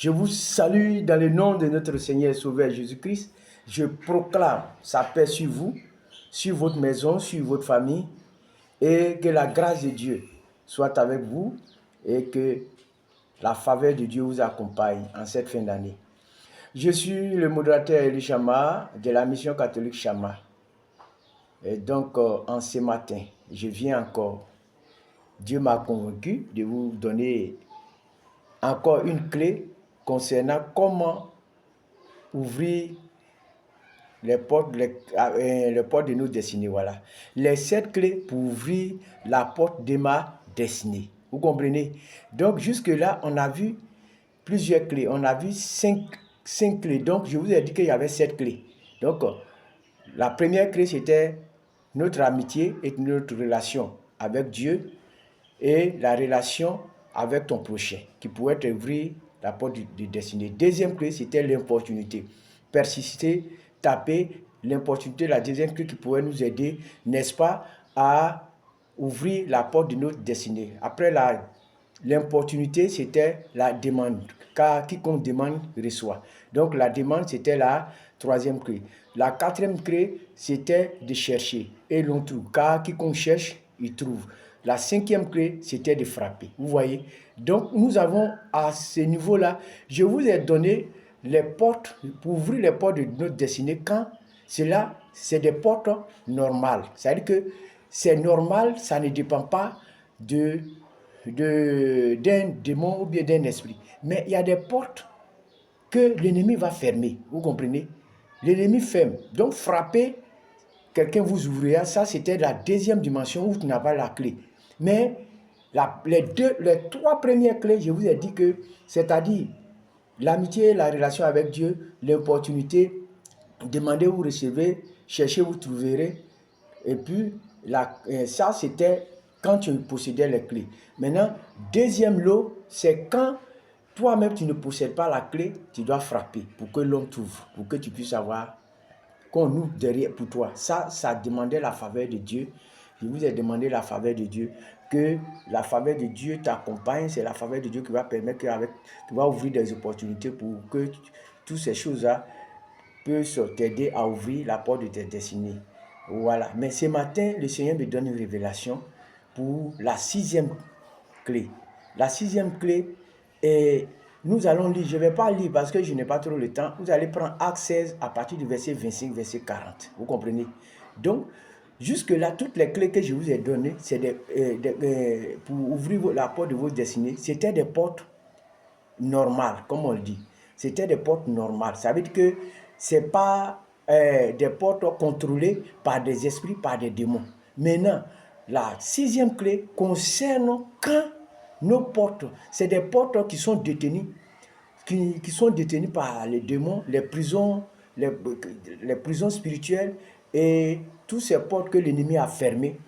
Je vous salue dans le nom de notre Seigneur et Sauveur Jésus-Christ. Je proclame sa paix sur vous, sur votre maison, sur votre famille, et que la grâce de Dieu soit avec vous et que la faveur de Dieu vous accompagne en cette fin d'année. Je suis le modérateur Eli Chama de la mission catholique Chama. Et donc, en ce matin, je viens encore. Dieu m'a convaincu de vous donner encore une clé concernant comment ouvrir les portes de nos destinées. Voilà. Les 7 clés pour ouvrir la porte de ma destinée. Vous comprenez? Donc, jusque-là, on a vu plusieurs clés. On a vu 5 clés. Donc, je vous ai dit qu'il y avait 7 clés. Donc, la première clé, c'était notre amitié et notre relation avec Dieu et la relation avec ton prochain, qui pourrait ouvrir la porte de destinée. Deuxième clé, c'était l'opportunité. Persister, taper, l'opportunité, la deuxième clé qui pourrait nous aider, n'est-ce pas, à ouvrir la porte de notre destinée. Après l'opportunité, c'était la demande, car quiconque demande reçoit. Donc la demande, c'était la troisième clé. La quatrième clé, c'était de chercher, et l'on trouve, car quiconque cherche, il trouve. La cinquième clé, c'était de frapper. Vous voyez? Donc, nous avons à ce niveau-là, je vous ai donné les portes, pour ouvrir les portes de notre destinée, quand cela, c'est des portes normales. C'est-à-dire que c'est normal, ça ne dépend pas d'un démon ou bien d'un esprit. Mais il y a des portes que l'ennemi va fermer. Vous comprenez? L'ennemi ferme. Donc, frapper, quelqu'un vous ouvrira, ça c'était la deuxième dimension où tu n'as pas la clé. Mais les 3 premières clés, je vous ai dit que, c'est-à-dire l'amitié, la relation avec Dieu, l'opportunité, demandez, vous recevez, cherchez, vous trouverez. Et puis, ça c'était quand tu possédais les clés. Maintenant, deuxième lot, c'est quand toi-même tu ne possèdes pas la clé, tu dois frapper pour que l'homme t'ouvre, pour que tu puisses avoir qu'on ouvre derrière pour toi. Ça demandait la faveur de Dieu. Je vous ai demandé la faveur de Dieu. Que la faveur de Dieu t'accompagne. C'est la faveur de Dieu qui va permettre, qui va ouvrir des opportunités pour que toutes ces choses-là puissent t'aider à ouvrir la porte de tes destinées. Voilà. Mais ce matin, le Seigneur me donne une révélation pour la 6e clé. La 6e clé est... Nous allons lire, je ne vais pas lire parce que je n'ai pas trop le temps. Vous allez prendre Acte 16 à partir du verset 25, verset 40. Vous comprenez? Donc, jusque-là, toutes les clés que je vous ai données, c'est pour ouvrir la porte de votre destinée, c'était des portes normales, comme on le dit. C'était des portes normales. Ça veut dire que ce n'est pas des portes contrôlées par des esprits, par des démons. Maintenant, la 6e clé concerne quand nos portes, c'est des portes qui sont détenues, qui sont détenues par les démons, les prisons spirituelles et toutes ces portes que l'ennemi a fermées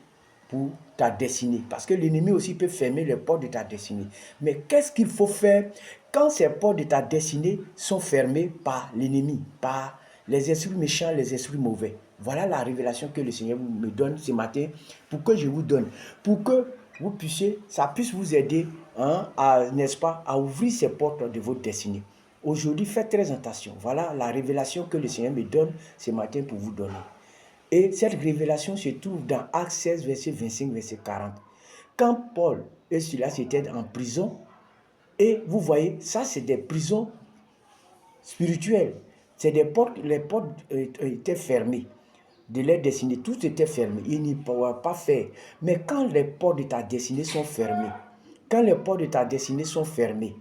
pour ta destinée. Parce que l'ennemi aussi peut fermer les portes de ta destinée. Mais qu'est-ce qu'il faut faire quand ces portes de ta destinée sont fermées par l'ennemi, par les esprits méchants, les esprits mauvais? Voilà la révélation que le Seigneur me donne ce matin pour que je vous donne. Pour que vous puissiez, ça puisse vous aider, n'est-ce pas, à ouvrir ces portes de votre destinée. Aujourd'hui, faites très attention. Voilà la révélation que le Seigneur me donne ce matin pour vous donner. Et cette révélation se trouve dans Acte 16, verset 25, verset 40. Quand Paul et Silas étaient en prison, et vous voyez, ça c'est des prisons spirituelles. C'est des portes, les portes étaient fermées de leur destinée, tout était fermé, ils n'y pouvaient pas faire. Mais quand les portes de ta destinée sont fermées, quand les portes de ta destinée sont fermées,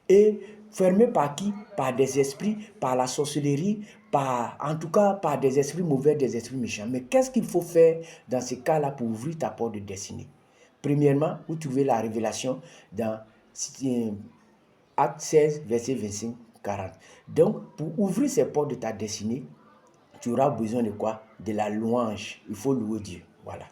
et fermées par qui? Par des esprits, par la sorcellerie, en tout cas par des esprits mauvais, des esprits méchants. Mais qu'est-ce qu'il faut faire dans ces cas-là pour ouvrir ta porte de destinée? Premièrement, vous trouvez la révélation dans Acte 16, verset 25, 40. Donc, pour ouvrir ces portes de ta destinée, tu auras besoin de quoi? De la louange. Il faut louer Dieu. Voilà.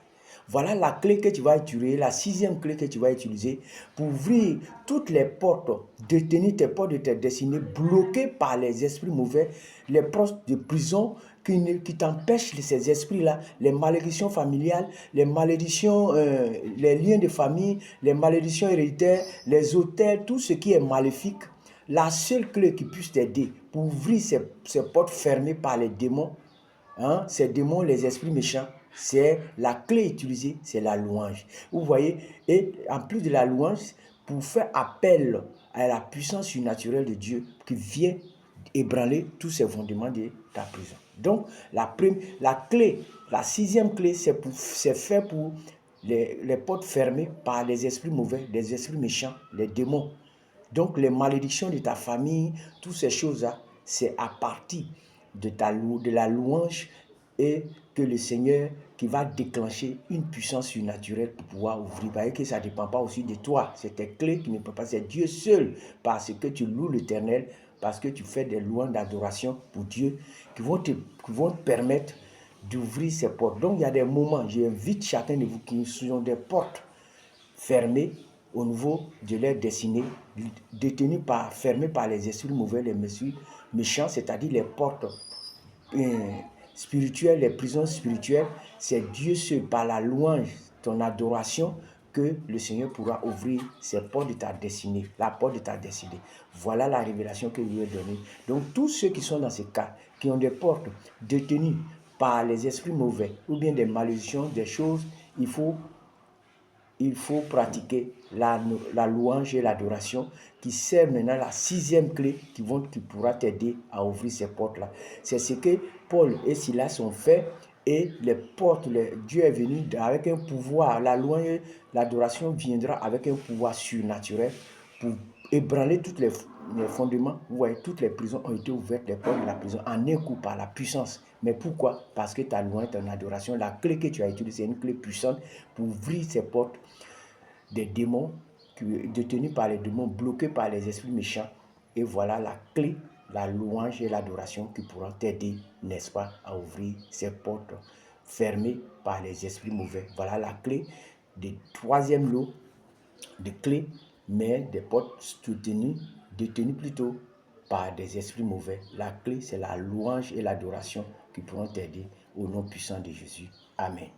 Voilà la clé que tu vas utiliser, la 6e clé que tu vas utiliser pour ouvrir toutes les portes, détenir tes portes de tes destinées, bloquées par les esprits mauvais, les portes de prison qui t'empêchent, ces esprits-là, les malédictions familiales, les malédictions, les liens de famille, les malédictions héréditaires, les autels, tout ce qui est maléfique. la seule clé qui puisse t'aider pour ouvrir ces portes fermées par les démons, hein, ces démons, les esprits méchants, c'est la clé utilisée, c'est la louange. Vous voyez, et en plus de la louange, pour faire appel à la puissance surnaturelle de Dieu qui vient ébranler tous ces fondements de ta prison. Donc, la clé, la sixième clé, c'est fait pour les portes fermées par les esprits mauvais, les esprits méchants, les démons. Donc, les malédictions de ta famille, toutes ces choses-là, c'est à partir de la louange et que le Seigneur qui va déclencher une puissance surnaturelle pour pouvoir ouvrir. Vous voyez que ça ne dépend pas aussi de toi. C'est tes clés qui ne peuvent pas. C'est Dieu seul, parce que tu loues l'Éternel, parce que tu fais des louanges d'adoration pour Dieu, qui vont te permettre d'ouvrir ces portes. Donc, il y a des moments, j'invite chacun de vous qui sont des portes fermées au niveau de leur destinée, fermées par les esprits mauvais, les esprits méchants, c'est-à-dire les portes spirituelles, les prisons spirituelles. C'est Dieu seul, par la louange, ton adoration, que le Seigneur pourra ouvrir ces portes de ta destinée, la porte de ta destinée. Voilà la révélation que je lui ai donnée. Donc tous ceux qui sont dans ces cas, qui ont des portes détenues par les esprits mauvais, ou bien des malédictions, des choses, il faut pratiquer la louange et l'adoration, qui sert maintenant la sixième clé qui pourra t'aider à ouvrir ces portes-là. C'est ce que Paul et Silas ont fait, et les portes, Dieu est venu avec un pouvoir. La louange et l'adoration viendra avec un pouvoir surnaturel pour ébranler tous les fondements. Vous voyez, toutes les prisons ont été ouvertes, les portes de la prison, en un coup, par la puissance. Mais pourquoi? Parce que ta louange, ton adoration, la clé que tu as utilisée, c'est une clé puissante pour ouvrir ces portes des démons, détenus par les démons, bloqués par les esprits méchants. Et voilà la clé, la louange et l'adoration qui pourront t'aider, n'est-ce pas, à ouvrir ces portes fermées par les esprits mauvais. Voilà la clé du troisième lot de clés, mais des portes détenues plutôt par des esprits mauvais. La clé, c'est la louange et l'adoration qui pourront t'aider au nom puissant de Jésus. Amen.